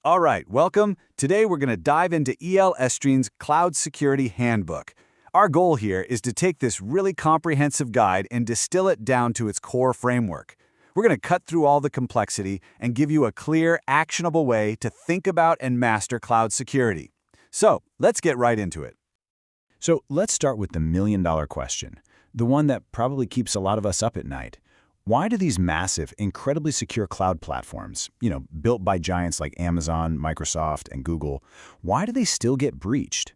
All right, welcome. Today we're going to dive into Eyal Estrin's Cloud Security Handbook. Our goal here is to take this really comprehensive guide and distill it down to its core framework. We're going to cut through all the complexity and give you a clear, actionable way to think about and master cloud security. So, let's get right into it. So let's start with the million-dollar question, the one that probably keeps a lot of us up at night. Why do these massive, incredibly secure cloud platforms, built by giants like Amazon, Microsoft, and Google, why do they still get breached?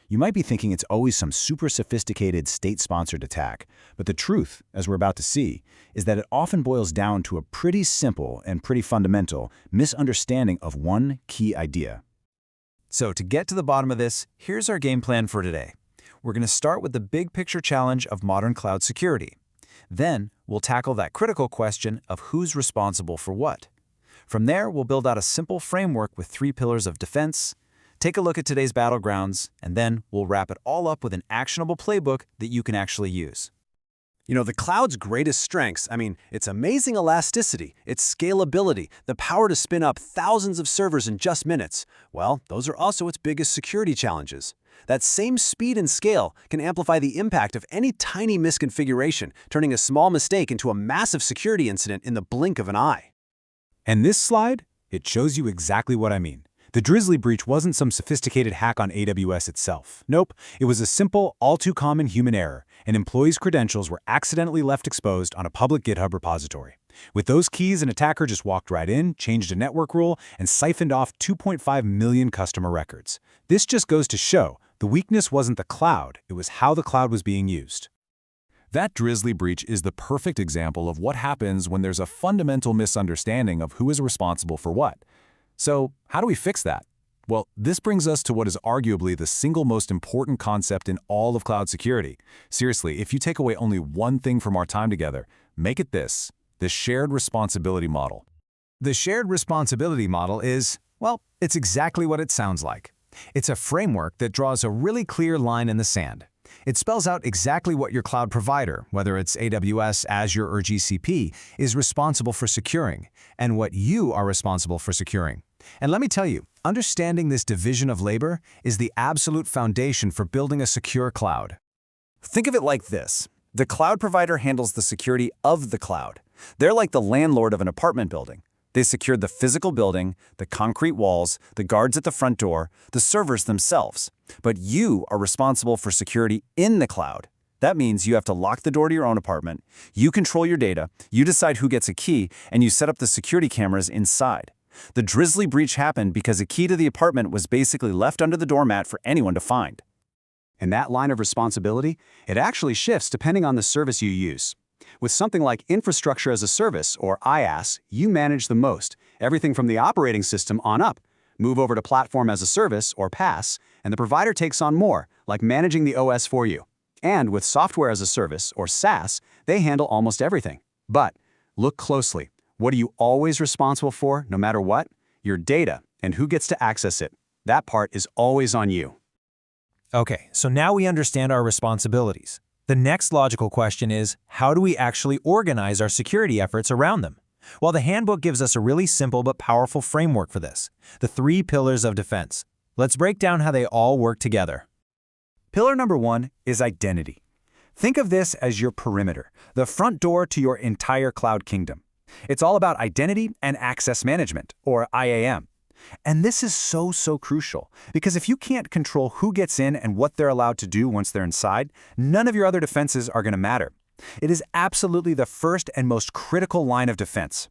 You might be thinking it's always some super sophisticated state-sponsored attack, but the truth, as we're about to see, is that it often boils down to a pretty simple and pretty fundamental misunderstanding of one key idea. So to get to the bottom of this, here's our game plan for today. We're going to start with the big picture challenge of modern cloud security. Then, we'll tackle that critical question of who's responsible for what. From there, we'll build out a simple framework with 3 pillars of defense, take a look at today's battlegrounds, and then we'll wrap it all up with an actionable playbook that you can actually use. The cloud's greatest strengths, its amazing elasticity, its scalability, the power to spin up thousands of servers in just minutes. Well, those are also its biggest security challenges. That same speed and scale can amplify the impact of any tiny misconfiguration, turning a small mistake into a massive security incident in the blink of an eye. And this slide, it shows you exactly what I mean. The Drizzly breach wasn't some sophisticated hack on AWS itself. Nope, it was a simple, all-too-common human error. An employee's credentials were accidentally left exposed on a public GitHub repository. With those keys, an attacker just walked right in, changed a network rule, and siphoned off 2.5 million customer records. This just goes to show the weakness wasn't the cloud, it was how the cloud was being used. That Drizzly breach is the perfect example of what happens when there's a fundamental misunderstanding of who is responsible for what. So, how do we fix that? Well, this brings us to what is arguably the single most important concept in all of cloud security. Seriously, if you take away only one thing from our time together, make it this: the shared responsibility model. The shared responsibility model is, well, it's exactly what it sounds like. It's a framework that draws a really clear line in the sand. It spells out exactly what your cloud provider, whether it's AWS, Azure, or GCP, is responsible for securing, and what you are responsible for securing. And let me tell you, understanding this division of labor is the absolute foundation for building a secure cloud. Think of it like this. The cloud provider handles the security of the cloud. They're like the landlord of an apartment building. They secured the physical building, the concrete walls, the guards at the front door, the servers themselves. But you are responsible for security in the cloud. That means you have to lock the door to your own apartment, you control your data, you decide who gets a key, and you set up the security cameras inside. The Drizzly breach happened because a key to the apartment was basically left under the doormat for anyone to find. And that line of responsibility, it actually shifts depending on the service you use. With something like Infrastructure as a Service, or IaaS, you manage the most, everything from the operating system on up. Move over to Platform as a Service, or PaaS, and the provider takes on more, like managing the OS for you. And with Software as a Service, or SaaS, they handle almost everything. But look closely. What are you always responsible for, no matter what? Your data, and who gets to access it. That part is always on you. Okay, so now we understand our responsibilities. The next logical question is, how do we actually organize our security efforts around them? Well, the handbook gives us a really simple but powerful framework for this, the 3 pillars of defense. Let's break down how they all work together. Pillar number 1 is identity. Think of this as your perimeter, the front door to your entire cloud kingdom. It's all about identity and access management, or IAM. And this is so crucial, because if you can't control who gets in and what they're allowed to do once they're inside, none of your other defenses are going to matter. It is absolutely the first and most critical line of defense.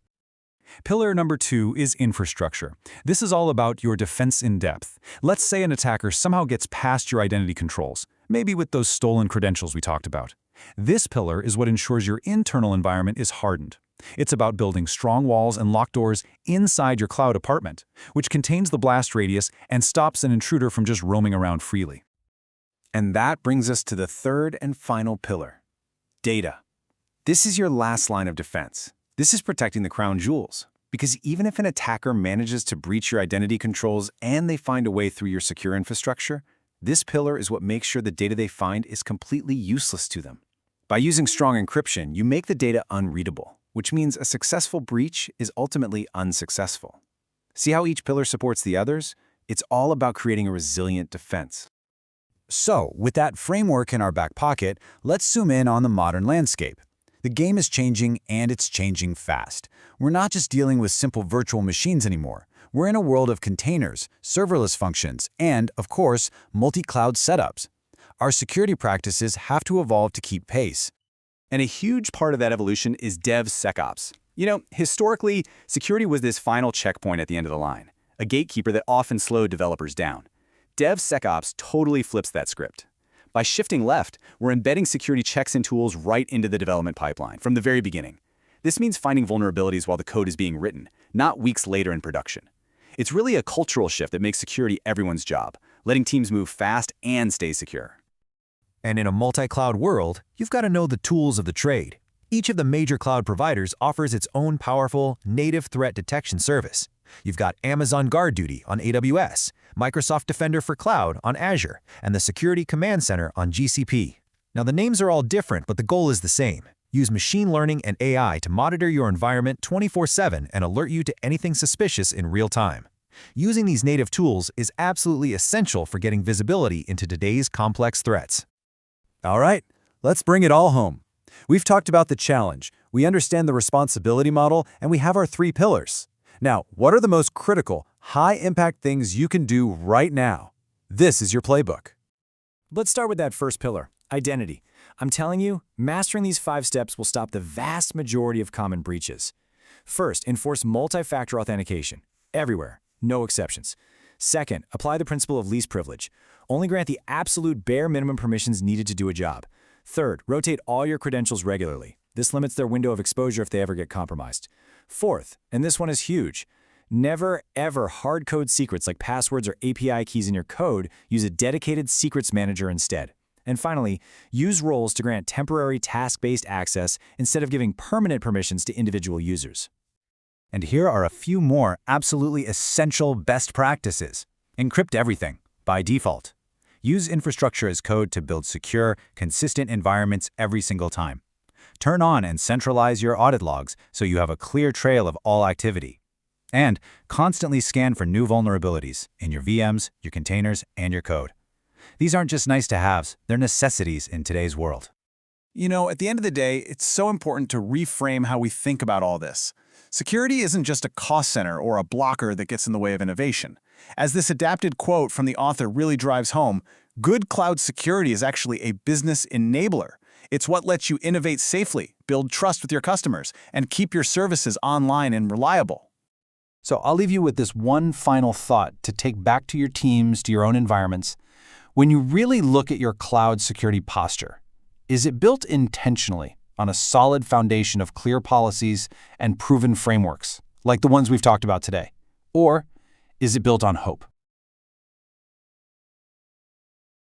Pillar number 2 is infrastructure. This is all about your defense in depth. Let's say an attacker somehow gets past your identity controls, maybe with those stolen credentials we talked about. This pillar is what ensures your internal environment is hardened. It's about building strong walls and locked doors inside your cloud apartment, which contains the blast radius and stops an intruder from just roaming around freely. And that brings us to the third and final pillar: data. This is your last line of defense. This is protecting the crown jewels, because even if an attacker manages to breach your identity controls and they find a way through your secure infrastructure, this pillar is what makes sure the data they find is completely useless to them. By using strong encryption, you make the data unreadable, which means a successful breach is ultimately unsuccessful. See how each pillar supports the others? It's all about creating a resilient defense. So, with that framework in our back pocket, let's zoom in on the modern landscape. The game is changing, and it's changing fast. We're not just dealing with simple virtual machines anymore. We're in a world of containers, serverless functions, and, of course, multi-cloud setups. Our security practices have to evolve to keep pace. And a huge part of that evolution is DevSecOps. You know, historically, security was this final checkpoint at the end of the line, a gatekeeper that often slowed developers down. DevSecOps totally flips that script. By shifting left, we're embedding security checks and tools right into the development pipeline from the very beginning. This means finding vulnerabilities while the code is being written, not weeks later in production. It's really a cultural shift that makes security everyone's job, letting teams move fast and stay secure. And in a multi-cloud world, you've got to know the tools of the trade. Each of the major cloud providers offers its own powerful, native threat detection service. You've got Amazon Guard Duty on AWS, Microsoft Defender for Cloud on Azure, and the Security Command Center on GCP. Now, the names are all different, but the goal is the same. Use machine learning and AI to monitor your environment 24/7 and alert you to anything suspicious in real time. Using these native tools is absolutely essential for getting visibility into today's complex threats. All right, let's bring it all home. We've talked about the challenge, we understand the responsibility model, and we have our 3 pillars. Now, what are the most critical, high-impact things you can do right now? This is your playbook. Let's start with that first pillar, identity. I'm telling you, mastering these 5 steps will stop the vast majority of common breaches. First, enforce multi-factor authentication. Everywhere, no exceptions. Second, apply the principle of least privilege. Only grant the absolute bare minimum permissions needed to do a job. Third, rotate all your credentials regularly. This limits their window of exposure if they ever get compromised. Fourth, and this one is huge, never ever hard-code secrets like passwords or API keys in your code. Use a dedicated secrets manager instead. And finally, use roles to grant temporary task-based access instead of giving permanent permissions to individual users. And here are a few more absolutely essential best practices. Encrypt everything, by default. Use infrastructure as code to build secure, consistent environments every single time. Turn on and centralize your audit logs so you have a clear trail of all activity. And constantly scan for new vulnerabilities in your VMs, your containers, and your code. These aren't just nice-to-haves, they're necessities in today's world. You know, at the end of the day, it's so important to reframe how we think about all this. Security isn't just a cost center or a blocker that gets in the way of innovation. As this adapted quote from the author really drives home, good cloud security is actually a business enabler. It's what lets you innovate safely, build trust with your customers, and keep your services online and reliable. So I'll leave you with this one final thought to take back to your teams, to your own environments. When you really look at your cloud security posture, is it built intentionally on a solid foundation of clear policies and proven frameworks, like the ones we've talked about today? Or is it built on hope,